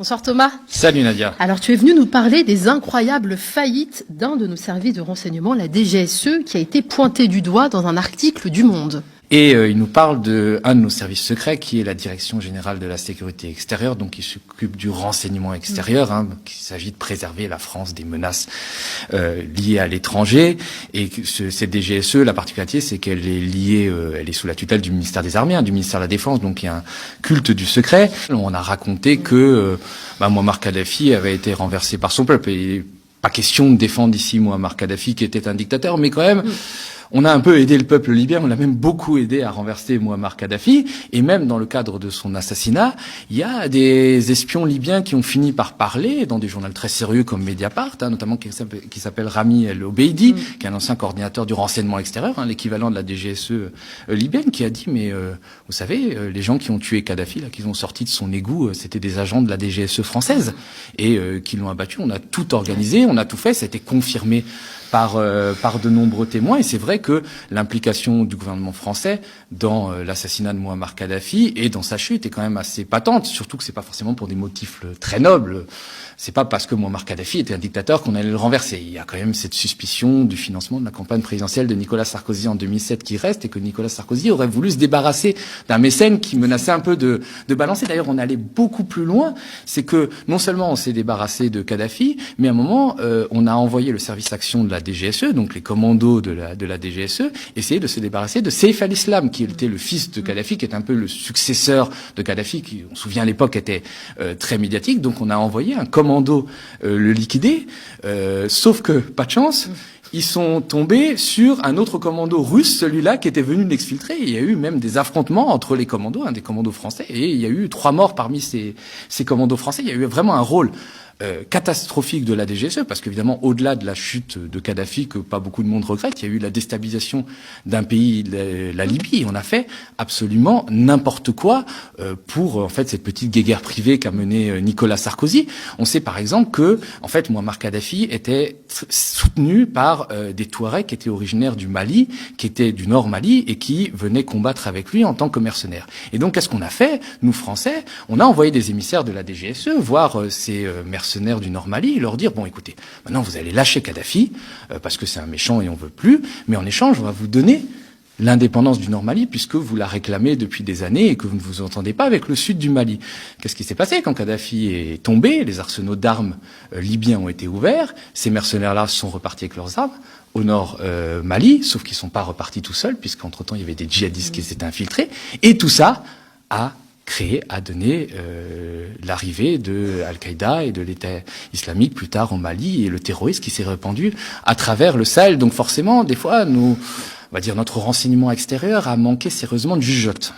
Bonsoir Thomas. Salut Nadia. Alors tu es venu nous parler des incroyables faillites d'un de nos services de renseignement, la DGSE, qui a été pointé du doigt dans un article du Monde. Et il nous parle de un de nos services secrets qui est la Direction Générale de la Sécurité Extérieure, donc qui s'occupe du renseignement extérieur. Il s'agit de préserver la France des menaces liées à l'étranger. Et cette DGSE, la particularité, c'est qu'elle est liée, elle est sous la tutelle du ministère des Armées, du ministère de la Défense, donc il y a un culte du secret. On a raconté que Mouammar Kadhafi avait été renversé par son peuple. Et pas question de défendre ici Mouammar Kadhafi qui était un dictateur, mais quand même... On a un peu aidé le peuple libyen, on l'a même beaucoup aidé à renverser Mouammar Kadhafi, et même dans le cadre de son assassinat, il y a des espions libyens qui ont fini par parler dans des journaux très sérieux comme Mediapart, notamment qui s'appelle Rami El Obeidi, qui est un ancien coordinateur du renseignement extérieur, l'équivalent de la DGSE libyenne, qui a dit mais vous savez, les gens qui ont tué Kadhafi, là, qui ont sorti de son égout, c'était des agents de la DGSE française et qui l'ont abattu. On a tout organisé, on a tout fait, ça a été confirmé par de nombreux témoins, et c'est vrai que l'implication du gouvernement français dans l'assassinat de Mouammar Kadhafi et dans sa chute est quand même assez patente, surtout que c'est pas forcément pour des motifs très nobles. C'est pas parce que Mouammar Kadhafi était un dictateur qu'on allait le renverser. Il y a quand même cette suspicion du financement de la campagne présidentielle de Nicolas Sarkozy en 2007 qui reste, et que Nicolas Sarkozy aurait voulu se débarrasser d'un mécène qui menaçait un peu de balancer. D'ailleurs, on est allé beaucoup plus loin. C'est que non seulement on s'est débarrassé de Kadhafi, mais à un moment, on a envoyé le service action de la DGSE, donc les commandos de la DGSE, essayer de se débarrasser de Saif al-Islam, qui était le fils de Kadhafi, qui est un peu le successeur de Kadhafi, qui, on se souvient à l'époque, était très médiatique. Donc on a envoyé un commando le liquider, sauf que, pas de chance, ils sont tombés sur un autre commando russe, celui-là qui était venu l'exfiltrer. Il y a eu même des affrontements entre les commandos, des commandos français, et il y a eu 3 morts parmi ces commandos français. Il y a eu vraiment un rôle catastrophique de la DGSE, parce qu'évidemment, au-delà de la chute de Kadhafi, que pas beaucoup de monde regrette, il y a eu la déstabilisation d'un pays, la Libye. On a fait absolument n'importe quoi pour, en fait, cette petite guéguerre privée qu'a menée Nicolas Sarkozy. On sait par exemple que, en fait, Mouammar Kadhafi était soutenu par des Touaregs qui étaient originaires du Mali, qui étaient du Nord Mali, et qui venaient combattre avec lui en tant que mercenaires. Et donc, qu'est-ce qu'on a fait, nous Français? On a envoyé des émissaires de la DGSE voir ces mercenaires du Nord Mali et leur dire, bon écoutez, maintenant vous allez lâcher Kadhafi, parce que c'est un méchant et on veut plus, mais en échange on va vous donner l'indépendance du Nord Mali, puisque vous la réclamez depuis des années et que vous ne vous entendez pas avec le sud du Mali. Qu'est-ce qui s'est passé quand Kadhafi est tombé? Les arsenaux d'armes libyens ont été ouverts, ces mercenaires-là sont repartis avec leurs armes au Nord Mali, sauf qu'ils ne sont pas repartis tout seuls, puisqu'entre-temps il y avait des djihadistes qui s'étaient infiltrés, et tout ça a donné l'arrivée de Al-Qaïda et de l'État islamique plus tard en Mali, et le terrorisme qui s'est répandu à travers le Sahel. Donc forcément, des fois, on va dire, notre renseignement extérieur a manqué sérieusement de jugeote.